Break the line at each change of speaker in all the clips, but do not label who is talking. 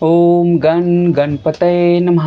ओम गण गणपतये नमः.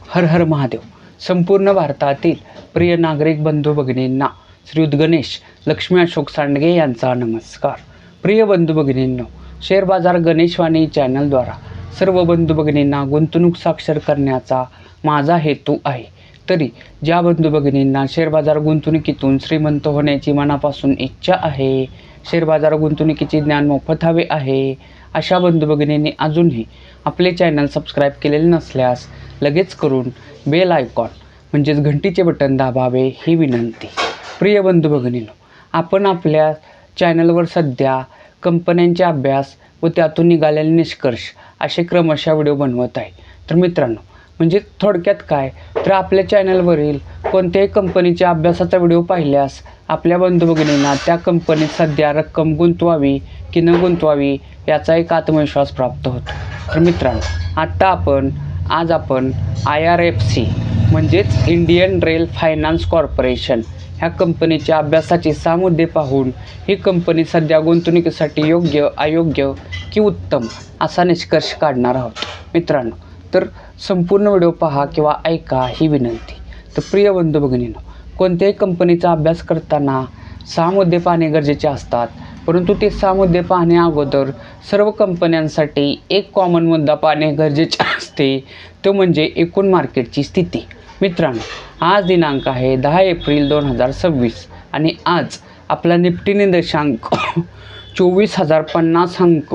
हर हर महादेव. संपूर्ण भारतातील प्रिय नागरिक बंधू भगिनींना श्रीयुत गणेश लक्ष्मी अशोक सांडगे यांचा नमस्कार. प्रिय बंधू भगिनींनो, शेअर बाजार गणेशवाणी चॅनलद्वारा सर्व बंधू भगिनींना गुंतवणूक साक्षर करण्याचा माझा हेतू आहे. तरी ज्या बंधू भगिनींना शेअर बाजार गुंतवणुकीतून श्रीमंत होण्याची मनापासून इच्छा आहे, शेअर बाजार गुंतवणुकीचे ज्ञान मोफत हवे आहे, अशा बंधू भगिनींनी अजूनही आपले चॅनल सबस्क्राईब केलेले नसल्यास लगेच करून बेल आयकॉन म्हणजेच घंटीचे बटन दाबावे ही विनंती. प्रिय बंधू भगिनींनो, आपण आपल्या चॅनलवर सध्या कंपन्यांचे अभ्यास व त्यातून निघालेले निष्कर्ष असे क्रमशः व्हिडिओ बनवत आहे. तर मित्रांनो, म्हणजे थोडक्यात काय, तर आपल्या चॅनलवरील कोणत्याही कंपनीच्या अभ्यासाचा व्हिडिओ पाहिल्यास आपल्या बंधू भगिनींना त्या कंपनीत सध्या रक्कम गुंतवावी की न गुंतवावी याचा एक आत्मविश्वास प्राप्त होतो. तर मित्रांनो, आज आपण IRFC म्हणजेच इंडियन रेल फायनान्स कॉर्पोरेशन ह्या कंपनीच्या अभ्यासाचे 6 मुद्दे पाहून ही कंपनी सध्या गुंतवणुकीसाठी योग्य, अयोग्य की उत्तम असा निष्कर्ष काढणार आहोत. मित्रांनो, तर संपूर्ण व्हिडिओ पहा किंवा ऐका ही विनंती. तर प्रिय बंधू भगिनींनो, कोणत्याही कंपनीचा अभ्यास करताना 6 मुद्दे पाहणे गरजेचे असतात, परंतु ते 6 मुद्दे पाहण्या अगोदर सर्व कंपन्यांसाठी एक कॉमन मुद्दा पाहणे गरजेचे असते, तो म्हणजे एकूण मार्केटची स्थिती. मित्रांनो, आज दिनांक आहे 10 एप्रिल 2026 आणि आज आपला निफ्टी निर्देशांक 24,050 अंक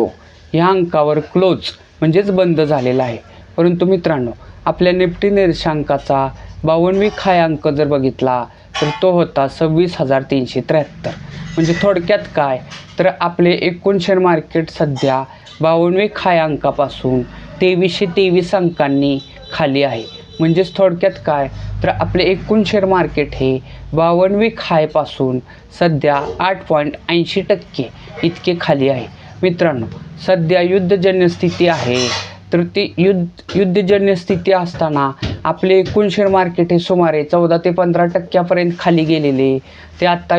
ह्या अंकावर क्लोज म्हणजेच बंद झालेला आहे. परंतु मित्रांनो, आपल्या निफ्टी निर्देशांकाचा 52वी हाय अंक जर बघितला तर तो होता 26,373. म्हणजे थोडक्यात काय, तर आपले एकूण शेअर मार्केट सध्या 52वी हाय अंकापासून 2323 अंकांनी खाली आहे. म्हणजेच थोडक्यात काय, तर आपले एकूण शेअर मार्केट हे 52वी हायपासून सध्या 8.80% इतके खाली आहे. मित्रांनो, सध्या युद्धजन्य स्थिती आहे, तर ती युद्धजन्य स्थिती असताना आपले एकूण शेअर मार्केट हे सुमारे 14 ते 15% खाली गेलेले. ते आत्ता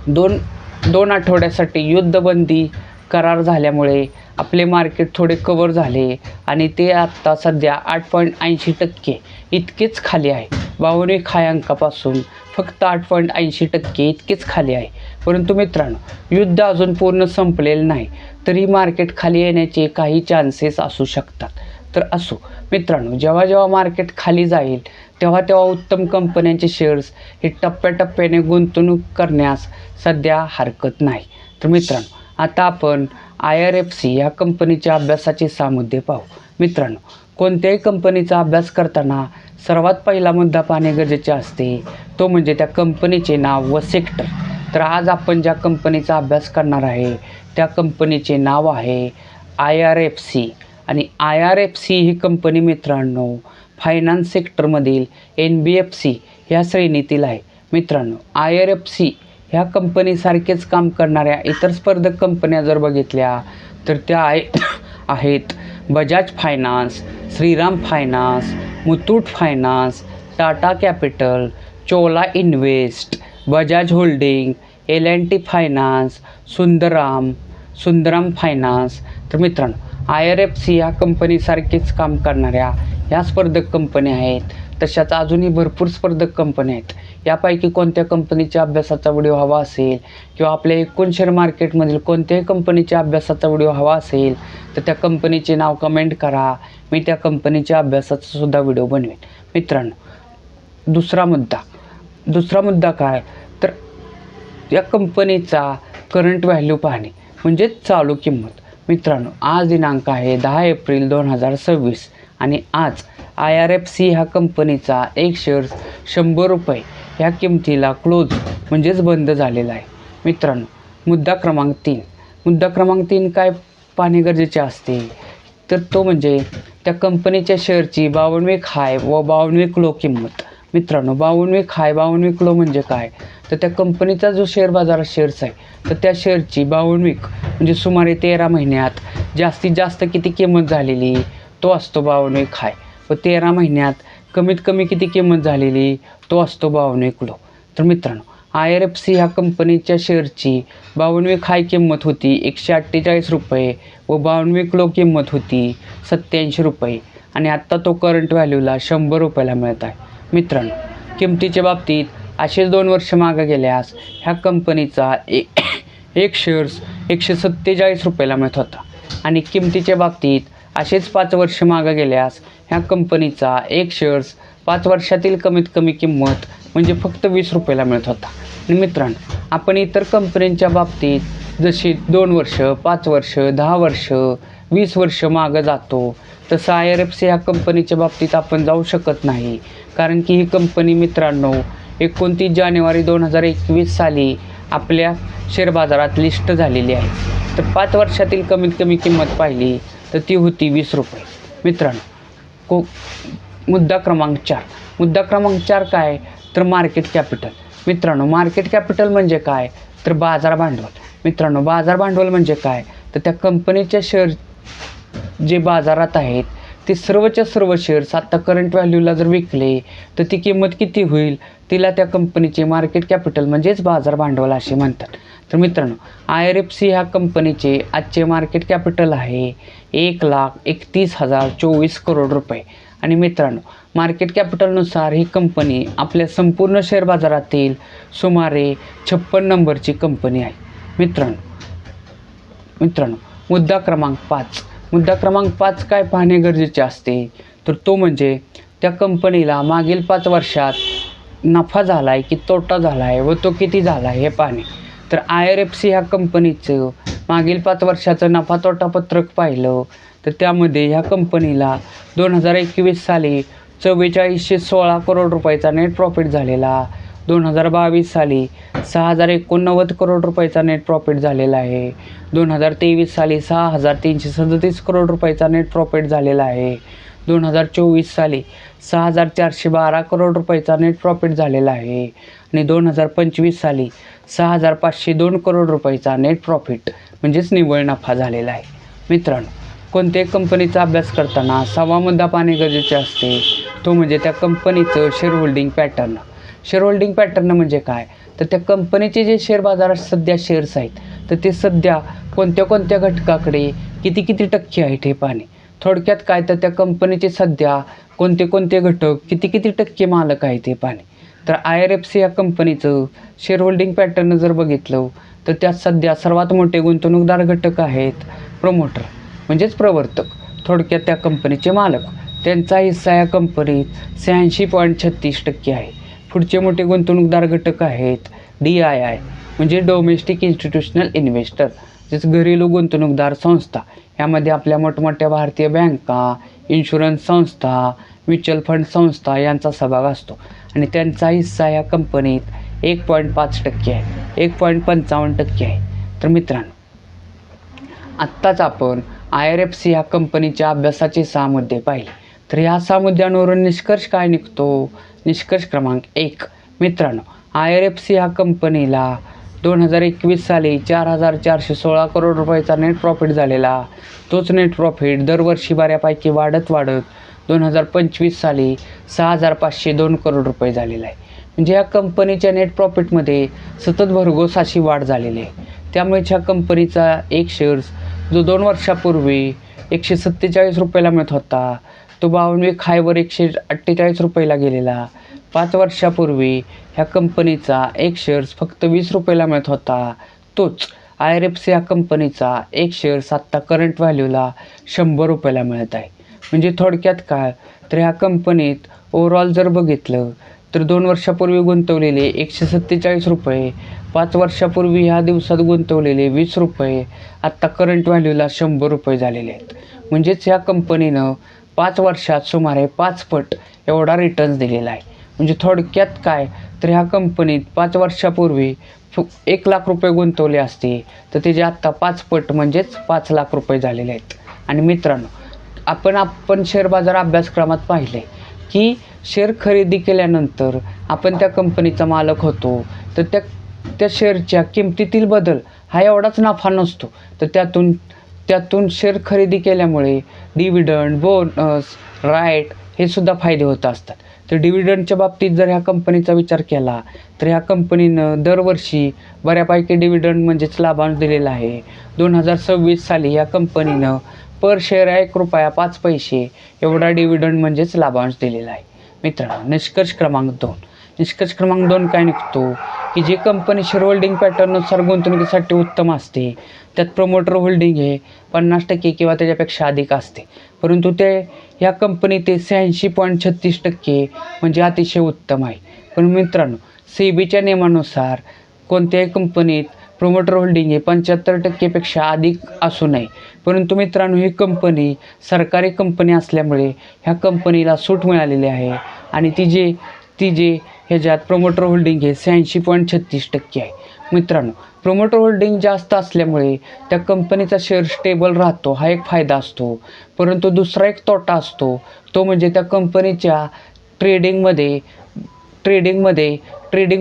दोन आठवड्यासाठी युद्धबंदी करार झाल्यामुळे आपले मार्केट थोडे कवर झाले आणि ते आत्ता सध्या 8.80% इतकेच खाली आहे. 52वी हाय अंकापासून फक्त 8.80% इतकेच खाली आहे. परंतु मित्रांनो, युद्ध अजून पूर्ण संपलेलं नाही, तरी मार्केट खाली येण्याचे काही चान्सेस असू शकतात. तर असो मित्रांनो, जेव्हा जेव्हा मार्केट खाली जाईल तेव्हा तेव्हा उत्तम कंपन्यांचे शेअर्स हे टप्प्याटप्प्याने गुंतवणूक करण्यास सध्या हरकत नाही. तर मित्रांनो, आता आपण IRFC या कंपनीच्या अभ्यासाचे 6 मुद्दे पाहू. मित्रांनो, कोणत्याही कंपनीचा अभ्यास करताना सर्वात पहिला मुद्दा पाहणे गरजेचे असते, तो म्हणजे त्या कंपनीचे नाव व सेक्टर. तर आज आपण ज्या कंपनीचा अभ्यास करणार आहे त्या कंपनीचे नाव आहे IRFC आणि IRFC ही कंपनी मित्रांनो फायनान्स सेक्टरमधील NBFC ह्या श्रेणीतील आहे. मित्रांनो, IRFC ह्या कंपनीसारखेच काम करणाऱ्या इतर स्पर्धक कंपन्या जर बघितल्या तर त्या आहेत Bajaj finance, Shriram finance, Muthoot finance, Tata capital, Chola invest, Bajaj holding, L&T finance, Sundaram finance. तर मित्रांनो, IRFC या कंपनीसारखेच काम करणाऱ्या ह्या स्पर्धक कंपन्या आहेत. तशाच अजूनही भरपूर स्पर्धक कंपन्या आहेत. यापैकी कोणत्या कंपनीच्या अभ्यासाचा व्हिडिओ हवा असेल किंवा आपल्या एकूण शेअर मार्केटमधील कोणत्याही कंपनीच्या अभ्यासाचा व्हिडिओ हवा असेल तर त्या कंपनीचे नाव कमेंट करा, मी त्या कंपनीच्या अभ्यासाचा सुद्धा व्हिडिओ बनवेन. मित्रांनो, दुसरा मुद्दा काय, तर या कंपनीचा करंट व्हॅल्यू पाहणे म्हणजेच चालू किंमत. मित्रांनो, आज दिनांक आहे 10 एप्रिल 2026 आणि आज IRFC ह्या कंपनीचा एक शेअर 100 रुपये ह्या किमतीला क्लोज म्हणजेच बंद झालेला आहे. मित्रांनो, मुद्दा क्रमांक 3 काय पाहणे गरजेचे असते, तर तो म्हणजे त्या कंपनीच्या शेअरची 52वी हाय व 52वी लो किंमत. मित्रांनो, 52वी हाय 52वी लो म्हणजे काय, तर त्या कंपनीचा जो शेअर बाजारात शेअर्स आहे तर त्या शेअरची 52वी म्हणजे सुमारे 13 महिन्यात जास्तीत जास्त किती किंमत झालेली तो असतो 52वी हाय, व 13 महिन्यात कमीत कमी किती किंमत झालेली तो असतो 52वी लो. तर मित्रांनो, IRFC ह्या कंपनीच्या शेअरची 52वी हाय किंमत होती 148 रुपये व 52वी लो किंमत होती 87 रुपये आणि आत्ता तो करंट व्हॅल्यूला 100 रुपयाला मिळत आहे. मित्रांनो, किमतीच्या बाबतीत असेच 2 वर्ष मागे गेल्यास ह्या कंपनीचा एक शेअर्स 147 रुपयाला मिळत होता आणि किमतीच्या बाबतीत असेच 5 वर्ष मागे गेल्यास ह्या कंपनीचा एक शेअर्स 5 वर्षातील कमीत कमी किंमत म्हणजे फक्त 20 रुपयाला मिळत होता. आणि मित्रांनो, आपण इतर कंपन्यांच्या बाबतीत जशी 2 वर्ष, 5 वर्ष, 10 वर्ष, 20 वर्ष मागं जातो तसं IRFC ह्या कंपनीच्या बाबतीत आपण जाऊ शकत नाही. कारण की ही कंपनी मित्रांनो 29 जानेवारी 2021 साली आपल्या शेअर बाजारात लिस्ट झालेली आहे. तर 5 वर्षातील कमीत कमी किंमत पाहिली तर ती होती 20 रुपये. मित्रांनो, मुद्दा क्रमांक 4. मुद्दा क्रमांक 4 काय तर मार्केट कॅपिटल. मित्रांनो, मार्केट कॅपिटल म्हणजे काय तर बाजार भांडवल. मित्रांनो, बाजार भांडवल म्हणजे काय तर त्या कंपनीच्या शेअर जे बाजारात आहेत ते सर्वच्या सर्व शेअर्स आत्ता करंट व्हॅल्यूला जर विकले तर ती किंमत किती होईल, तिला त्या कंपनीचे मार्केट कॅपिटल म्हणजेच बाजार भांडवल असे म्हणतात. तर मित्रांनो, IRFC ह्या कंपनीचे आजचे मार्केट कॅपिटल आहे 1,31,024 करोड रुपये. आणि मित्रांनो, मार्केट कॅपिटलनुसार ही कंपनी आपल्या संपूर्ण शेअर बाजारातील सुमारे 56 नंबरची कंपनी आहे. मित्रांनो, मुद्दा क्रमांक 5. मुद्दा क्रमांक 5 काय पाहणे गरजेचे असते तर तो म्हणजे त्या कंपनीला मागील 5 वर्षात नफा झाला आहे की तोटा झाला आहे व तो किती झाला आहे हे पाहणे. तर IRFC ह्या कंपनीचं मागील 5 वर्षाचं नफा तोटा पत्रक पाहिलं तर त्यामध्ये ह्या कंपनीला 2021 साली 4416 करोड रुपयाचा नेट प्रॉफिट झालेला, 2022 साली 6089 करोड रुपयाचा नेट प्रॉफिट झालेला आहे, 2023 साली 6337 करोड रुपयाचा नेट प्रॉफिट झालेला आहे, 2024 साली 6412 करोड रुपयाचा नेट प्रॉफिट झालेला आहे आणि 2025 साली 6502 करोड रुपयाचा नेट प्रॉफिट म्हणजेच निव्वळ नफा झालेला आहे. मित्रांनो, कोणत्याही कंपनीचा अभ्यास करताना 6वा मुद्दा पाहणे गरजेचे असते तो म्हणजे त्या कंपनीचं share holding pattern. Share holding pattern म्हणजे काय तर त्या कंपनीचे जे शेअर बाजारात सध्या शेअर्स आहेत तर ते सध्या कोणत्या कोणत्या घटकाकडे किती टक्के आहेत हे पाहणे. थोडक्यात काय तर त्या कंपनीचे सध्या कोणते कोणते घटक किती टक्के मालक आहेत हे पाहणे. तर IRFC या कंपनीचं शेअर होल्डिंग पॅटर्न जर बघितलं तर त्यात सध्या सर्वात मोठे गुंतवणूकदार घटक आहेत प्रमोटर म्हणजेच प्रवर्तक, थोडक्यात त्या कंपनीचे मालक. त्यांचा हिस्सा या कंपनीत 86.36% आहे. पुढचे मोठे गुंतवणूकदार घटक आहेत DII म्हणजे डोमेस्टिक इन्स्टिट्यूशनल इन्व्हेस्टर, जस घरेलू गुंतवणूकदार संस्था. यामध्ये आपल्या मोठमोठ्या भारतीय बँका, इन्शुरन्स संस्था, म्युच्युअल फंड संस्था यांचा सहभाग असतो आणि त्यांचा हिस्सा या कंपनीत 1.5% आहे, 1.55% आहे. तर मित्रांनो, आत्ताच आपण IRFC ह्या कंपनीच्या अभ्यासाचे 6 मुद्दे पाहिले. तर ह्या 6 मुद्द्यांवरून निष्कर्ष काय निघतो? निष्कर्ष क्रमांक 1. मित्रांनो, IRFC ह्या कंपनीला 2021 साली 4416 करोड रुपयाचा नेट प्रॉफिट झालेला. तोच नेट प्रॉफिट दरवर्षी बऱ्यापैकी वाढत 2025 साली 6502 करोड रुपये झालेला आहे. म्हणजे या कंपनीच्या नेट प्रॉफिटमध्ये सतत भरघोस अशी वाढ झालेली आहे. त्यामुळे ह्या कंपनीचा एक शेअर्स जो 2 वर्षापूर्वी 147 रुपयाला मिळत होता तो 52वी हायवर 148 रुपयाला गेलेला. 5 वर्षापूर्वी ह्या कंपनीचा एक शेअर्स फक्त 20 रुपयाला मिळत होता. तोच IRFC या कंपनीचा एक शेअर्स आत्ता करंट व्हॅल्यूला 100 रुपयाला मिळत आहे. म्हणजे थोडक्यात काय तर ह्या कंपनीत ओव्हरऑल जर बघितलं तर 2 वर्षापूर्वी गुंतवलेले 147 रुपये, 5 वर्षापूर्वी ह्या दिवसात गुंतवलेले 20 रुपये आत्ता करंट व्हॅल्यूला 100 रुपये झालेले आहेत. म्हणजेच ह्या कंपनीनं 5 वर्षात सुमारे 5 पट एवढा रिटर्न्स दिलेला आहे. म्हणजे थोडक्यात काय तर ह्या कंपनीत 5 वर्षापूर्वी 1 लाख रुपये गुंतवले असते तर त्याचे आत्ता 5 पट म्हणजेच 5 लाख रुपये झालेले आहेत. आणि मित्रांनो, आपण शेअर बाजार अभ्यासक्रमात पाहिले की शेअर खरेदी केल्यानंतर आपण त्या कंपनीचा मालक होतो तर त्या शेअरच्या किमतीतील बदल हा एवढाच नफा नसतो. तर त्यातून शेअर खरेदी केल्यामुळे डिव्हिडंड, बोनस, राईट हे सुद्धा फायदे होत असतात. तर डिव्हिडंडच्या बाबतीत जर ह्या कंपनीचा विचार केला तर ह्या कंपनीनं दरवर्षी बऱ्यापैकी डिव्हिडंड म्हणजेच लाभांश दिलेला आहे. 2026 साली या कंपनीनं पर शेअर ₹1.05 एवढा डिव्हिडंड म्हणजेच लाभांश दिलेला आहे. मित्रांनो, निष्कर्ष क्रमांक 2 काय निघतो की जी कंपनी शेअर होल्डिंग पॅटर्ननुसार गुंतवणुकीसाठी उत्तम असते त्यात प्रमोटर होल्डिंग हे 50% किंवा त्याच्यापेक्षा अधिक असते, परंतु ते ह्या कंपनी ते 86.36% म्हणजे अतिशय उत्तम आहे. पण मित्रांनो, सेबीच्या नियमानुसार कोणत्याही कंपनीत प्रमोटर होल्डिंग हे 75% अधिक असू नये. परंतु मित्रांनो, ही कंपनी सरकारी कंपनी असल्यामुळे ह्या कंपनीला सूट मिळालेली आहे आणि ती जे ह्याच्यात प्रमोटर होल्डिंग हे 86.36% आहे. मित्रांनो, प्रमोटर होल्डिंग जास्त असल्यामुळे त्या कंपनीचा शेअर स्टेबल राहतो, हा एक फायदा असतो. परंतु दुसरा एक तोटा असतो, तो म्हणजे त्या कंपनीच्या ट्रेडिंग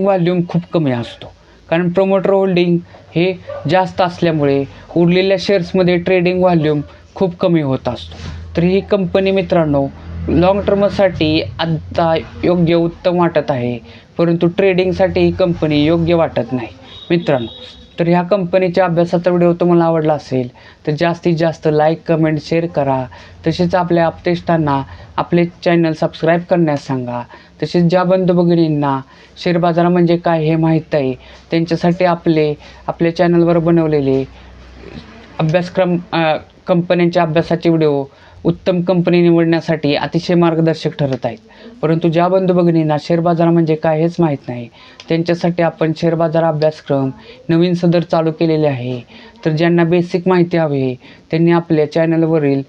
व्हॉल्यूम खूप कमी असतो. कारण प्रमोटर होल्डिंग हे जास्त असल्यामुळे उरलेल्या शेअर्समध्ये ट्रेडिंग व्हॉल्यूम खूप कमी होत असतो. तर ही कंपनी मित्रांनो लाँग टर्मसाठी आत्ता योग्य उत्तम वाटत आहे, परंतु ट्रेडिंगसाठी ही कंपनी योग्य वाटत नाही. मित्रांनो, तर ह्या कंपनीच्या अभ्यासाचा व्हिडिओ तुम्हाला आवडला असेल तर जास्तीत जास्त लाईक, कमेंट, शेअर करा. तसेच आपल्या अपडेट्सना आपले चॅनल सबस्क्राईब करण्यास सांगा. तसेच ज्या बंधू भगिनींना शेअर बाजार म्हणजे काय हे माहीत आहे त्यांच्यासाठी आपल्या चॅनलवर बनवलेले कंपन्यांच्या अभ्यासाचे व्हिडिओ उत्तम कंपनी निवडण्यासाठी अतिशय मार्गदर्शक ठरत आहेत. परंतु ज्या बंधू भगिनींना शेअर बाजार म्हणजे काय हेच माहीत नाही त्यांच्यासाठी आपण शेअर बाजार अभ्यासक्रम नवीन सदर चालू केलेले आहे. तर ज्यांना बेसिक माहिती हवी त्यांनी आपल्या चॅनलवरील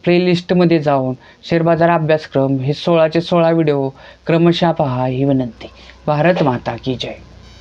प्लेलिस्टमध्ये जाऊन शेअर बाजार अभ्यासक्रम हे 16चे 16 व्हिडिओ क्रमशः पहा ही विनंती. भारत माता की जय.